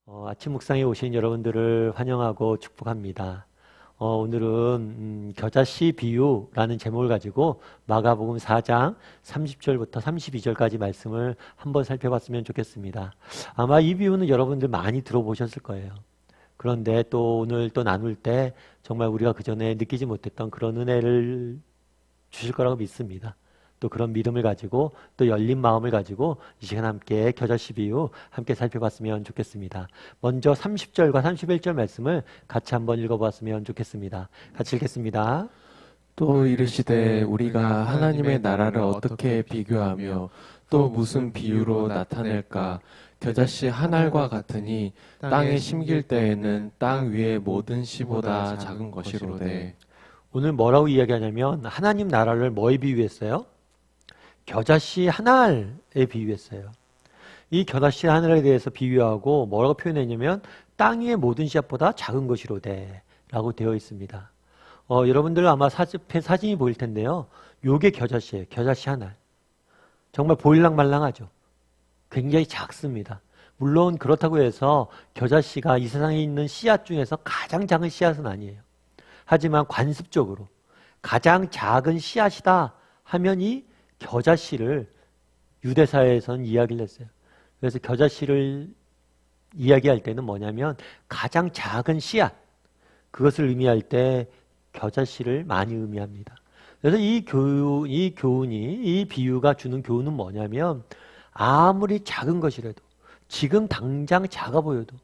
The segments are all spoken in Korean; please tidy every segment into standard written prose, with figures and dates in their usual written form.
아침 묵상에 오신 여러분들을 환영하고 축복합니다. 오늘은 겨자씨 비유라는 제목을 가지고 마가복음 4장 30절부터 32절까지 말씀을 한번 살펴봤으면 좋겠습니다. 아마 이 비유는 여러분들 많이 들어보셨을 거예요. 그런데 또 오늘 또 나눌 때 정말 우리가 그전에 느끼지 못했던 그런 은혜를 주실 거라고 믿습니다. 또 그런 믿음을 가지고 또 열린 마음을 가지고 이 시간 함께 겨자씨 비유 함께 살펴봤으면 좋겠습니다. 먼저 30절과 31절 말씀을 같이 한번 읽어보았으면 좋겠습니다. 같이 읽겠습니다. 또 이르시되 우리가 하나님의 나라를 어떻게 비교하며 또 무슨 비유로 나타낼까? 겨자씨 한 알과 같으니 땅에 심길 때에는 땅 위의 모든 씨보다 작은 것이로되. 오늘 뭐라고 이야기하냐면 하나님 나라를 뭐에 비유했어요? 겨자씨 한 알에 비유했어요. 이 겨자씨 한 알에 대해서 비유하고 뭐라고 표현했냐면 땅 위의 모든 씨앗보다 작은 것이로되 라고 되어 있습니다. 여러분들 아마 사진이 보일 텐데요. 요게 겨자씨예요. 겨자씨 한 알. 정말 보일랑말랑하죠. 굉장히 작습니다. 물론 그렇다고 해서 겨자씨가 이 세상에 있는 씨앗 중에서 가장 작은 씨앗은 아니에요. 하지만 관습적으로 가장 작은 씨앗이다 하면 이 겨자씨를 유대사회에서는 이야기를 했어요. 그래서 겨자씨를 이야기할 때는 뭐냐면 가장 작은 씨앗, 그것을 의미할 때 겨자씨를 많이 의미합니다. 그래서 이 비유가 주는 교훈은 뭐냐면 아무리 작은 것이라도 지금 당장 작아 보여도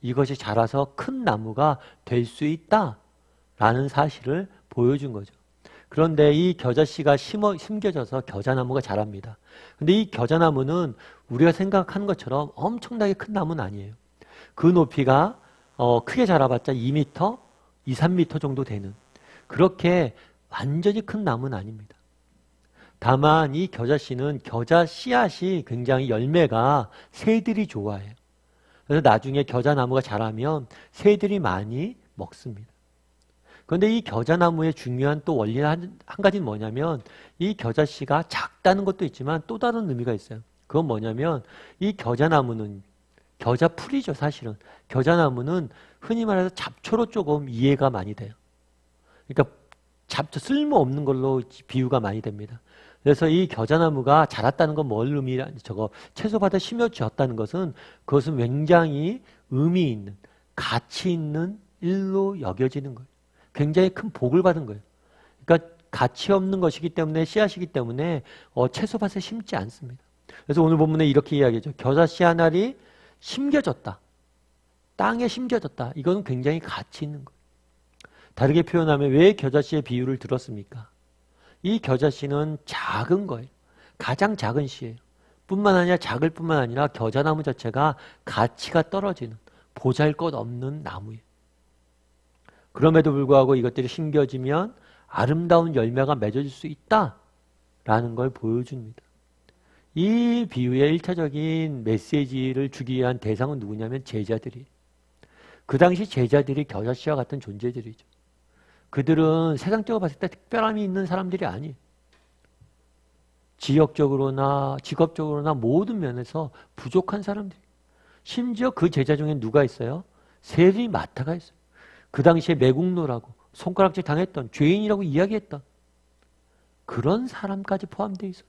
이것이 자라서 큰 나무가 될 수 있다라는 사실을 보여준 거죠. 그런데 이 겨자씨가 심겨져서 겨자나무가 자랍니다. 근데 이 겨자나무는 우리가 생각하는 것처럼 엄청나게 큰 나무는 아니에요. 그 높이가 크게 자라봤자 2m, 2, 3m 정도 되는 그렇게 완전히 큰 나무는 아닙니다. 다만 이 겨자씨는 겨자 씨앗이 굉장히 열매가 새들이 좋아해요. 그래서 나중에 겨자나무가 자라면 새들이 많이 먹습니다. 그런데 이 겨자나무의 중요한 또 원리 한 가지는 뭐냐면 이 겨자씨가 작다는 것도 있지만 또 다른 의미가 있어요. 그건 뭐냐면 이 겨자나무는 겨자풀이죠, 사실은. 겨자나무는 흔히 말해서 잡초로 조금 이해가 많이 돼요. 그러니까 잡초 쓸모없는 걸로 비유가 많이 됩니다. 그래서 이 겨자나무가 자랐다는 건 뭘 채소밭에 심어주었다는 것은 그것은 굉장히 의미 있는, 가치 있는 일로 여겨지는 거예요. 굉장히 큰 복을 받은 거예요. 그러니까 가치 없는 것이기 때문에 씨앗이기 때문에 채소밭에 심지 않습니다. 그래서 오늘 본문에 이렇게 이야기하죠. 겨자씨 한 알이 심겨졌다. 땅에 심겨졌다. 이건 굉장히 가치 있는 거예요. 다르게 표현하면 왜 겨자씨의 비유를 들었습니까? 이 겨자씨는 작은 거예요. 가장 작은 씨예요. 뿐만 아니라 작을 뿐만 아니라 겨자나무 자체가 가치가 떨어지는 보잘것없는 나무예요. 그럼에도 불구하고 이것들이 심겨지면 아름다운 열매가 맺어질 수 있다라는 걸 보여줍니다. 이 비유의 1차적인 메시지를 주기 위한 대상은 누구냐면 제자들이에요. 그 당시 제자들이 겨자씨와 같은 존재들이죠. 그들은 세상적으로 봤을 때 특별함이 있는 사람들이 아니에요. 지역적으로나 직업적으로나 모든 면에서 부족한 사람들이에요. 심지어 그 제자 중에 누가 있어요? 세리 마타가 있어요. 그 당시에 매국노라고 손가락질 당했던 죄인이라고 이야기했던 그런 사람까지 포함되어 있어요.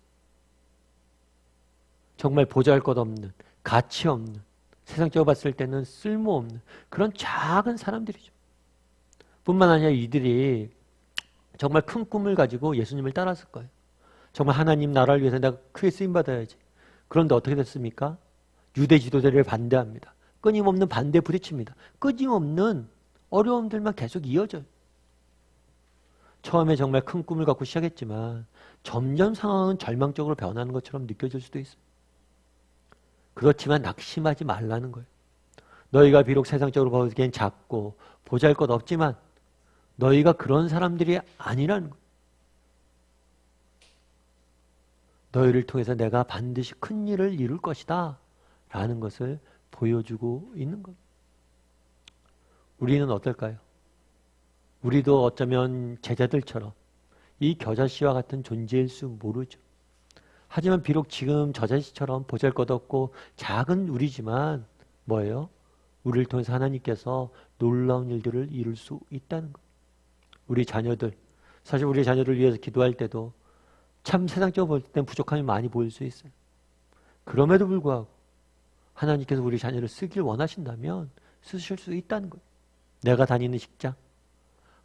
정말 보잘것없는, 가치 없는, 세상적으로 봤을 때는 쓸모없는 그런 작은 사람들이죠. 뿐만 아니라 이들이 정말 큰 꿈을 가지고 예수님을 따랐을 거예요. 정말 하나님 나라를 위해서 내가 크게 쓰임받아야지. 그런데 어떻게 됐습니까? 유대 지도자를 반대합니다. 끊임없는 반대 부딪힙니다. 끊임없는 어려움들만 계속 이어져요. 처음에 정말 큰 꿈을 갖고 시작했지만 점점 상황은 절망적으로 변하는 것처럼 느껴질 수도 있어요. 그렇지만 낙심하지 말라는 거예요. 너희가 비록 세상적으로 보기엔 작고 보잘것없지만 너희가 그런 사람들이 아니라는 거예요. 너희를 통해서 내가 반드시 큰 일을 이룰 것이다 라는 것을 보여주고 있는 거예요. 우리는 어떨까요? 우리도 어쩌면 제자들처럼 이 겨자씨와 같은 존재일 수 모르죠. 하지만 비록 지금 겨자씨처럼 보잘것없고 작은 우리지만 뭐예요? 우리를 통해서 하나님께서 놀라운 일들을 이룰 수 있다는 것. 우리 자녀들, 사실 우리 자녀를 위해서 기도할 때도 참 세상적으로 볼 땐 부족함이 많이 보일 수 있어요. 그럼에도 불구하고 하나님께서 우리 자녀를 쓰길 원하신다면 쓰실 수 있다는 거예요. 내가 다니는 직장,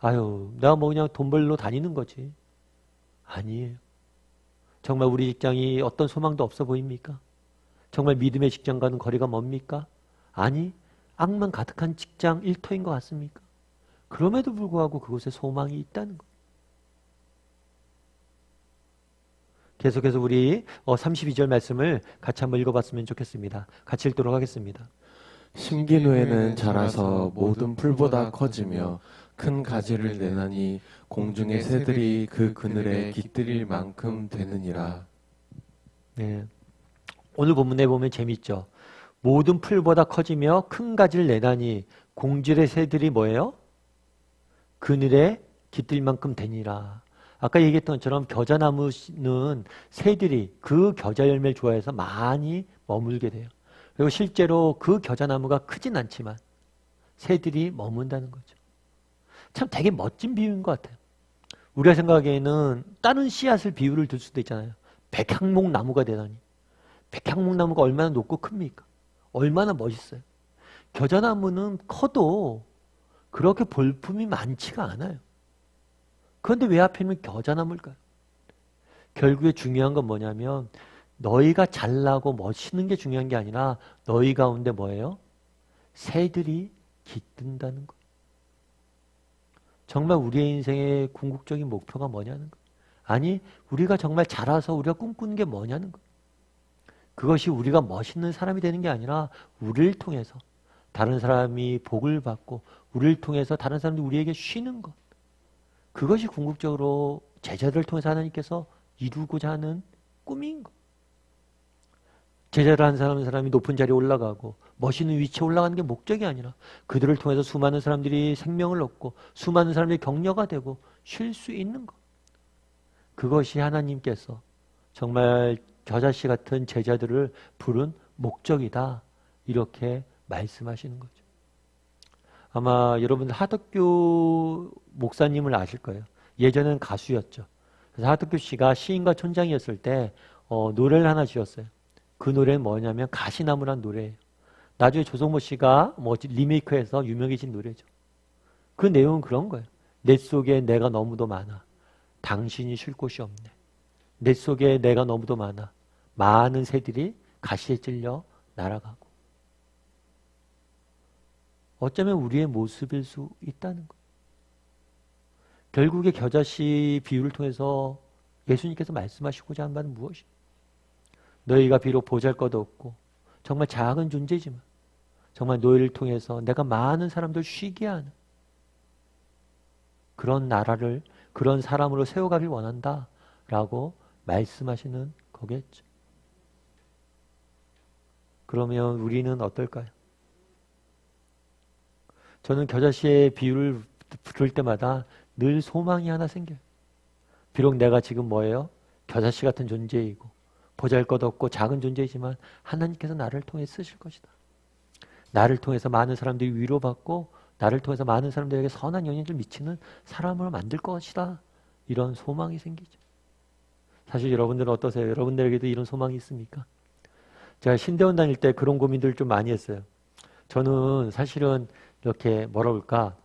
아유, 내가 뭐 그냥 돈 벌러 다니는 거지. 아니에요. 정말 우리 직장이 어떤 소망도 없어 보입니까? 정말 믿음의 직장과는 거리가 멉니까? 아니, 악만 가득한 직장 일터인 것 같습니까? 그럼에도 불구하고 그곳에 소망이 있다는 것. 계속해서 우리 32절 말씀을 같이 한번 읽어봤으면 좋겠습니다. 같이 읽도록 하겠습니다. 심긴 후에는 자라서 모든 풀보다 커지며 큰 가지를 내나니 공중의 새들이 그 그늘에 깃들일 만큼 되느니라. 네. 오늘 본문에 보면 재밌죠. 모든 풀보다 커지며 큰 가지를 내나니 공중의 새들이 뭐예요? 그늘에 깃들 만큼 되니라. 아까 얘기했던 것처럼 겨자나무는 새들이 그 겨자 열매를 좋아해서 많이 머물게 돼요. 그리고 실제로 그 겨자나무가 크진 않지만 새들이 머문다는 거죠. 참 되게 멋진 비유인 것 같아요. 우리가 생각하기에는 다른 씨앗을 비유를 들 수도 있잖아요. 백향목 나무가 되다니. 백향목 나무가 얼마나 높고 큽니까? 얼마나 멋있어요. 겨자나무는 커도 그렇게 볼품이 많지가 않아요. 그런데 왜 하필이면 겨자나무일까요? 결국에 중요한 건 뭐냐면 너희가 잘나고 멋있는 게 중요한 게 아니라 너희 가운데 뭐예요? 새들이 깃든다는 거. 정말 우리의 인생의 궁극적인 목표가 뭐냐는 거. 아니, 우리가 정말 자라서 우리가 꿈꾸는 게 뭐냐는 거. 그것이 우리가 멋있는 사람이 되는 게 아니라 우리를 통해서 다른 사람이 복을 받고 우리를 통해서 다른 사람들이 우리에게 쉬는 것. 그것이 궁극적으로 제자들을 통해서 하나님께서 이루고자 하는 꿈인 것. 제자를 한 사람이 높은 자리에 올라가고 멋있는 위치에 올라가는 게 목적이 아니라 그들을 통해서 수많은 사람들이 생명을 얻고 수많은 사람들이 격려가 되고 쉴 수 있는 것. 그것이 하나님께서 정말 겨자씨 같은 제자들을 부른 목적이다. 이렇게 말씀하시는 거죠. 아마 여러분들 하덕규 목사님을 아실 거예요. 예전엔 가수였죠. 그래서 하덕규 씨가 시인과 촌장이었을 때 노래를 하나 지었어요. 그 노래는 뭐냐면 가시나무란 노래예요. 나중에 조성모 씨가 리메이크해서 유명해진 노래죠. 그 내용은 그런 거예요. 내 속에 내가 너무도 많아. 당신이 쉴 곳이 없네. 내 속에 내가 너무도 많아. 많은 새들이 가시에 찔려 날아가고. 어쩌면 우리의 모습일 수 있다는 것. 결국에 겨자씨 비유를 통해서 예수님께서 말씀하시고자 한 바는 무엇이에요? 너희가 비록 보잘것없고 정말 작은 존재지만 정말 너희를 통해서 내가 많은 사람들 쉬게 하는 그런 나라를 그런 사람으로 세워가길 원한다라고 말씀하시는 거겠죠. 그러면 우리는 어떨까요? 저는 겨자씨의 비유를 들을 때마다 늘 소망이 하나 생겨요. 비록 내가 지금 뭐예요? 겨자씨 같은 존재이고 보잘것없고 작은 존재이지만 하나님께서 나를 통해 쓰실 것이다. 나를 통해서 많은 사람들이 위로받고 나를 통해서 많은 사람들에게 선한 영향을 미치는 사람으로 만들 것이다. 이런 소망이 생기죠. 사실 여러분들은 어떠세요? 여러분들에게도 이런 소망이 있습니까? 제가 신대원 다닐 때 그런 고민들을 좀 많이 했어요. 저는 사실은 이렇게 뭐라 그럴까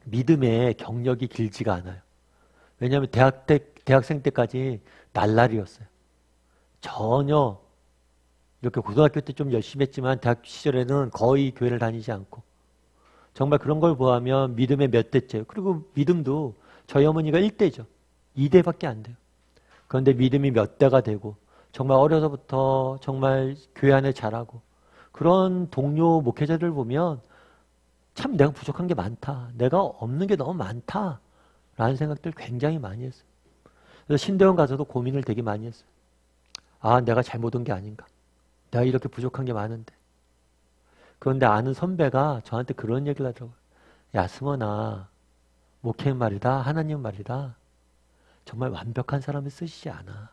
믿음의 경력이 길지가 않아요. 왜냐하면 대학생 때까지 날라리였어요. 전혀 이렇게 고등학교 때 좀 열심히 했지만 대학 시절에는 거의 교회를 다니지 않고 정말 그런 걸 보면 믿음의 몇 대째 그리고 믿음도 저희 어머니가 1대죠. 2대밖에 안 돼요. 그런데 믿음이 몇 대가 되고 정말 어려서부터 정말 교회 안에 자라고 그런 동료 목회자들 보면 참 내가 부족한 게 많다. 내가 없는 게 너무 많다. 라는 생각들 굉장히 많이 했어요. 그래서 신대원 가서도 고민을 되게 많이 했어요. 아, 내가 잘못 온 게 아닌가. 내가 이렇게 부족한 게 많은데. 그런데 아는 선배가 저한테 그런 얘기를 하더라고요. 야, 승원아, 목회는 말이다. 하나님 말이다. 정말 완벽한 사람을 쓰시지 않아.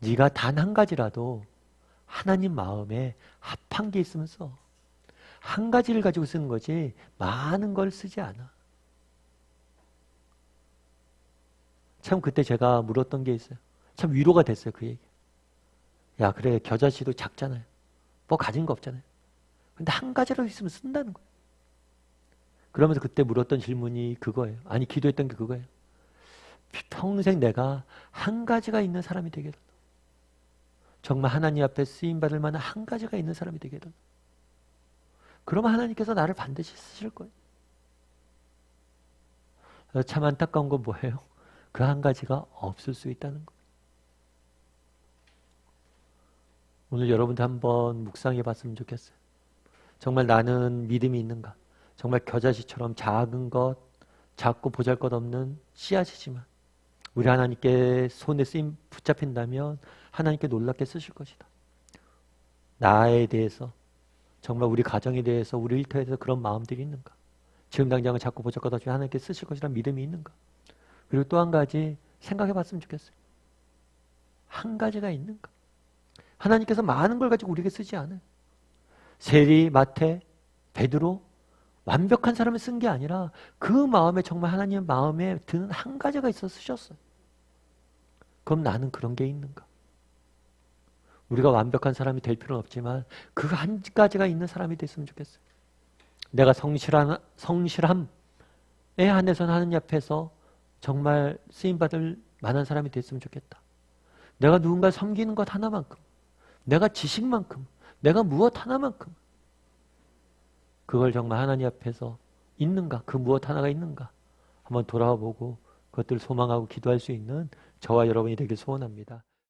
네가 단 한 가지라도 하나님 마음에 합한 게 있으면 써. 한 가지를 가지고 쓰는 거지 많은 걸 쓰지 않아. 참 그때 제가 물었던 게 있어요. 참 위로가 됐어요. 그 얘기. 야 그래 겨자씨도 작잖아요. 뭐 가진 거 없잖아요. 근데 한 가지라도 있으면 쓴다는 거예요. 그러면서 그때 물었던 질문이 그거예요. 아니 기도했던 게 그거예요. 평생 내가 한 가지가 있는 사람이 되게 해달라. 정말 하나님 앞에 쓰임받을 만한 한 가지가 있는 사람이 되게 해달라. 그러면 하나님께서 나를 반드시 쓰실 거예요. 참 안타까운 건 뭐예요? 그 한 가지가 없을 수 있다는 거예요. 오늘 여러분도 한번 묵상해 봤으면 좋겠어요. 정말 나는 믿음이 있는가? 정말 겨자씨처럼 작은 것, 작고 보잘것없는 씨앗이지만 우리 하나님께 손에 쓰임 붙잡힌다면 하나님께 놀랍게 쓰실 것이다. 나에 대해서 정말 우리 가정에 대해서 우리 일터에 대해서 그런 마음들이 있는가? 지금 당장은 자꾸 보잘것없이 하나님께 쓰실 것이라는 믿음이 있는가? 그리고 또 한 가지 생각해 봤으면 좋겠어요. 한 가지가 있는가? 하나님께서 많은 걸 가지고 우리에게 쓰지 않아요. 세리, 마태, 베드로 완벽한 사람을 쓴 게 아니라 그 마음에 정말 하나님의 마음에 드는 한 가지가 있어 쓰셨어요. 그럼 나는 그런 게 있는가? 우리가 완벽한 사람이 될 필요는 없지만 그 한 가지가 있는 사람이 됐으면 좋겠어요. 내가 성실함에 한해서 하나님 앞에서 정말 쓰임받을 만한 사람이 됐으면 좋겠다. 내가 누군가 섬기는 것 하나만큼, 내가 지식만큼, 내가 무엇 하나만큼 그걸 정말 하나님 앞에서 있는가? 그 무엇 하나가 있는가? 한번 돌아보고 그것들을 소망하고 기도할 수 있는 저와 여러분이 되길 소원합니다.